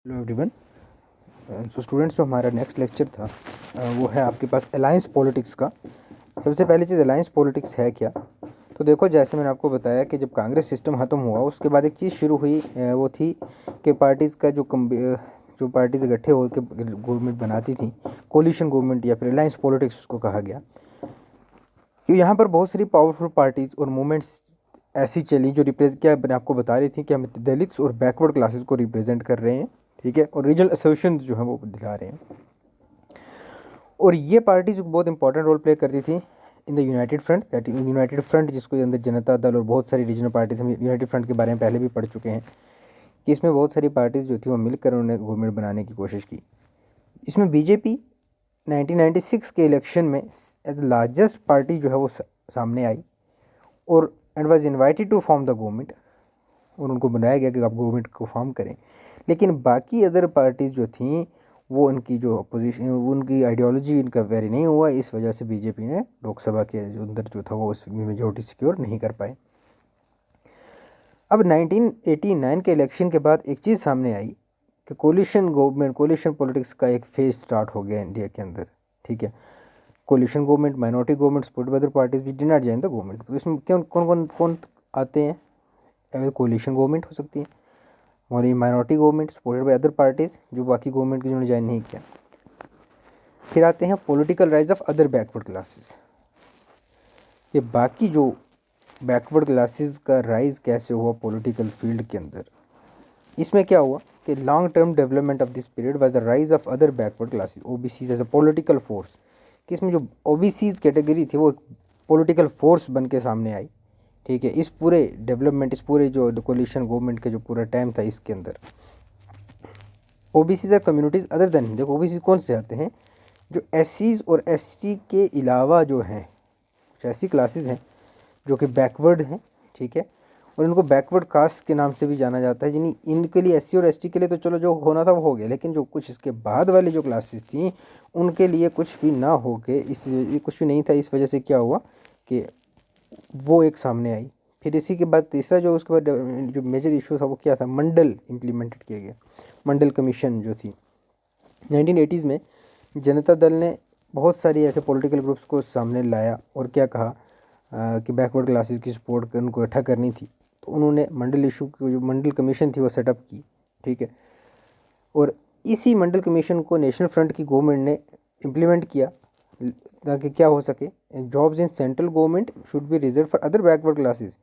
Hello everyone. So students, जो हमारा next lecture था वो है आपके पास अलायंस पॉलिटिक्स का। सबसे पहली चीज़, अलायंस पॉलिटिक्स है क्या? तो देखो, जैसे मैंने आपको बताया कि जब कांग्रेस सिस्टम ख़त्म हुआ उसके बाद एक चीज़ शुरू हुई, वो थी कि पार्टीज़ का जो पार्टीज़ इकट्ठे होकर गवर्नमेंट बनाती थी, कोलिशन गवर्नमेंट या फिर अलायंस पॉलिटिक्स उसको कहा गया। कि यहाँ पर बहुत सारी पावरफुल पार्टीज़ और मूवमेंट्स ऐसी चली जो रिप्रेजेंट क्या मैंने आपको बता रही थी कि हम दलित्स और बैकवर्ड क्लासेस को रिप्रेजेंट कर रहे हैं, ठीक है, और रीजनल एसोसिएशंस जो हैं वो दिखा रहे हैं। और ये पार्टी जो बहुत इंपॉर्टेंट रोल प्ले करती थी in the United front, that United front जिसको अंदर जनता दल और बहुत सारी रीजनल पार्टीज, हम यूनाइटेड फ्रंट के बारे में पहले भी पढ़ चुके हैं कि इसमें बहुत सारी पार्टीज़ जो थी वो मिलकर उन्होंने गवर्नमेंट बनाने की कोशिश की। इसमें बीजेपी 1996 के इलेक्शन में एज द लार्जेस्ट पार्टी जो है वो सामने आई और and was invited to form the government, और उनको बनाया गया कि आप गवर्नमेंट को फॉर्म करें। लेकिन बाकी अदर पार्टीज़ जो थीं वो उनकी जो अपोजिशन, उनकी आइडियोलॉजी इनका वेरी नहीं हुआ, इस वजह से बीजेपी ने लोकसभा के जो अंदर जो था वो उसमें मेजोरिटी सिक्योर नहीं कर पाए। अब 1989 के इलेक्शन के बाद एक चीज़ सामने आई कि कोलिशन गवर्नमेंट, कोलिशन पॉलिटिक्स का एक फेज स्टार्ट हो गया इंडिया के अंदर, ठीक है। Coalition government, minority government supported by other parties which did not join the government. तो इसमें कौन कौन कौन आते हैं? कोलिशन गवर्नमेंट हो सकती है, और ये minority government supported by other parties जो बाकी गवर्नमेंट की जिन्होंने ज्वाइन नहीं किया। फिर आते हैं political rise of other backward classes. ये बाकी जो बैकवर्ड क्लासेस का राइज कैसे हुआ पॉलिटिकल फील्ड के अंदर, इसमें क्या हुआ कि long term development of this period was the rise of other backward classes OBCs as a political force. कि इसमें जो ओबीसीज कैटेगरी थी वो पॉलिटिकल फोर्स बन के सामने आई, ठीक है। इस पूरे डेवलपमेंट, इस पूरे जो कोलिशन गवर्नमेंट के जो पूरा टाइम था इसके अंदर OBCs are communities other than, देखो ओबीसी कौन से आते हैं? जो एससीज और एसटी के अलावा जो हैं कुछ ऐसी क्लासेस हैं जो कि बैकवर्ड हैं, ठीक है, और इनको बैकवर्ड कास्ट के नाम से भी जाना जाता है। यानी इनके लिए, एससी और एसटी के लिए तो चलो जो होना था वो हो गया, लेकिन जो कुछ इसके बाद वाली जो क्लासेस थी उनके लिए कुछ भी ना हो के कुछ भी नहीं था। इस वजह से क्या हुआ कि वो एक सामने आई। फिर इसी के बाद तीसरा जो उसके बाद जो मेजर इशू था वो क्या था? मंडल इम्प्लीमेंटेड किया गया, मंडल कमीशन जो थी 1980s में। जनता दल ने बहुत सारी ऐसे पॉलिटिकल ग्रुप्स को सामने लाया और क्या कहा कि बैकवर्ड क्लासेस की सपोर्ट कर उनको इकट्ठा करनी थी, तो उन्होंने मंडल इशू की जो मंडल कमीशन थी वो सेटअप की, ठीक है। और इसी मंडल कमीशन को नेशनल फ्रंट की गवर्नमेंट ने इम्प्लीमेंट किया ताकि क्या हो सके, jobs in central government should be reserve for other backward classes,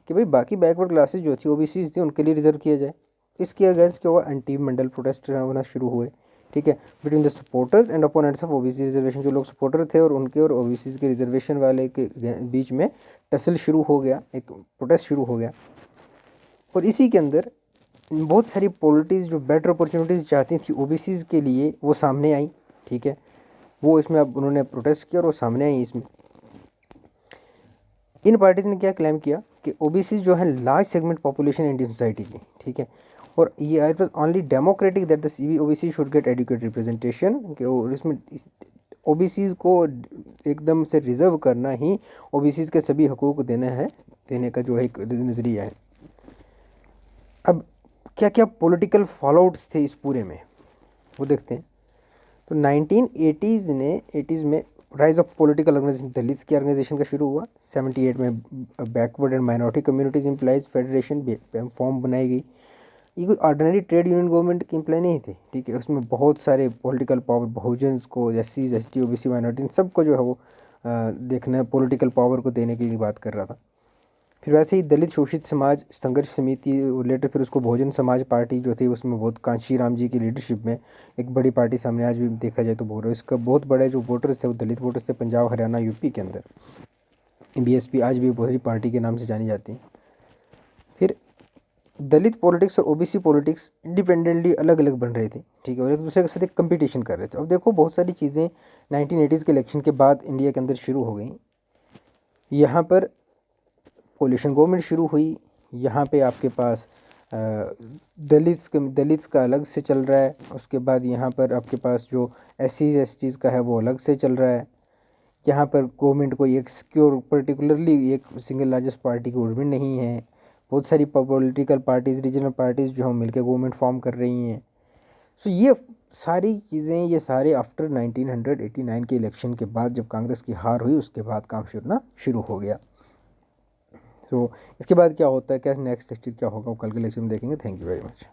कि भाई बाकी बैकवर्ड क्लासेस जो थी ओबीसी थी उनके लिए रिजर्व किया जाए। इसके अगेंस्ट क्या हुआ? एंटी मंडल प्रोटेस्ट होना शुरू हुए, ठीक है, between the supporters and opponents of OBC reservation. जो लोग सपोर्टर थे और उनके और ओबीसी के रिजर्वेशन वाले के बीच में टसल शुरू हो गया, एक प्रोटेस्ट शुरू हो गया। और इसी के अंदर बहुत सारी पॉलिटीज़ जो बेटर अपॉर्चुनिटीज़ चाहती थी ओबीसीज़ के लिए वो सामने आई, ठीक है। वो इसमें अब उन्होंने प्रोटेस्ट किया और वो सामने आई। इसमें इन पार्टीज़ ने क्या क्लेम किया कि ओबीसी जो है large segment population Indian society की, ठीक है, और ये it was only democratic that the OBC should get adequate representation, कि और इसमें ओबीसी को एकदम से रिजर्व करना ही ओबीसी के सभी हकूक़ देने का जो है एक नज़रिया है। अब क्या क्या पॉलिटिकल फॉलोआउट्स थे इस पूरे में वो देखते हैं। तो 1980s में राइज ऑफ पॉलिटिकल ऑर्गेनाइजेशन दलित की ऑर्गेनाइजेशन का शुरू हुआ। 78 में backward and minority communities employees federation form बनाई गई। ये कोई ऑर्डिनरी ट्रेड यूनियन गवर्नमेंट की एम्प्लॉय नहीं थे, ठीक है। उसमें बहुत सारे पॉलिटिकल पावर, बहुजन्स को, एससी एसटी ओबीसी माइनॉरिटी सबको जो है वो देखना, पॉलिटिकल पावर को देने की बात कर रहा था। फिर वैसे ही दलित शोषित समाज संघर्ष समिति लेटर, फिर उसको बहुजन समाज पार्टी जो थी उसमें बहुत कांशी राम जी की लीडरशिप में एक बड़ी पार्टी सामने आज भी देखा जाए तो बोल इसका बहुत बड़े जो वोटर्स थे वो दलित वोटर्स थे पंजाब, हरियाणा, यूपी के अंदर। बीएसपी आज भी बहुत बड़ी पार्टी के नाम से जानी जाती है। फिर दलित पॉलिटिक्स और ओबीसी पॉलिटिक्स इंडिपेंडेंटली अलग अलग बन रहे थे, ठीक है, और एक दूसरे के साथ एक कंपटीशन कर रहे थे। अब देखो बहुत सारी चीज़ें 1980s के इलेक्शन के बाद इंडिया के अंदर शुरू हो गई। यहाँ पर कोलिशन गवर्नमेंट शुरू हुई। यहाँ पे आपके पास दलित्स का अलग से चल रहा है। उसके बाद यहाँ पर आपके पास जो एससी एसटीज़ का है वो अलग से चल रहा है। यहाँ पर गवर्नमेंट कोई एक सिक्योर पर्टिकुलरली एक सिंगल लार्जेस्ट पार्टी की गवर्नमेंट नहीं है। बहुत सारी पॉलिटिकल पार्टीज़, रीजनल पार्टीज़ जो हम मिलकर गवर्नमेंट फॉर्म कर रही हैं। सो ये सारी चीज़ें, ये सारे आफ्टर 1989 के इलेक्शन के बाद जब कांग्रेस की हार हुई उसके बाद काम शुरू हो गया। सो इसके बाद क्या होता है, क्या नेक्स्ट लेक्चर क्या होगा वो कल के लेक्चर में देखेंगे। Thank you very much.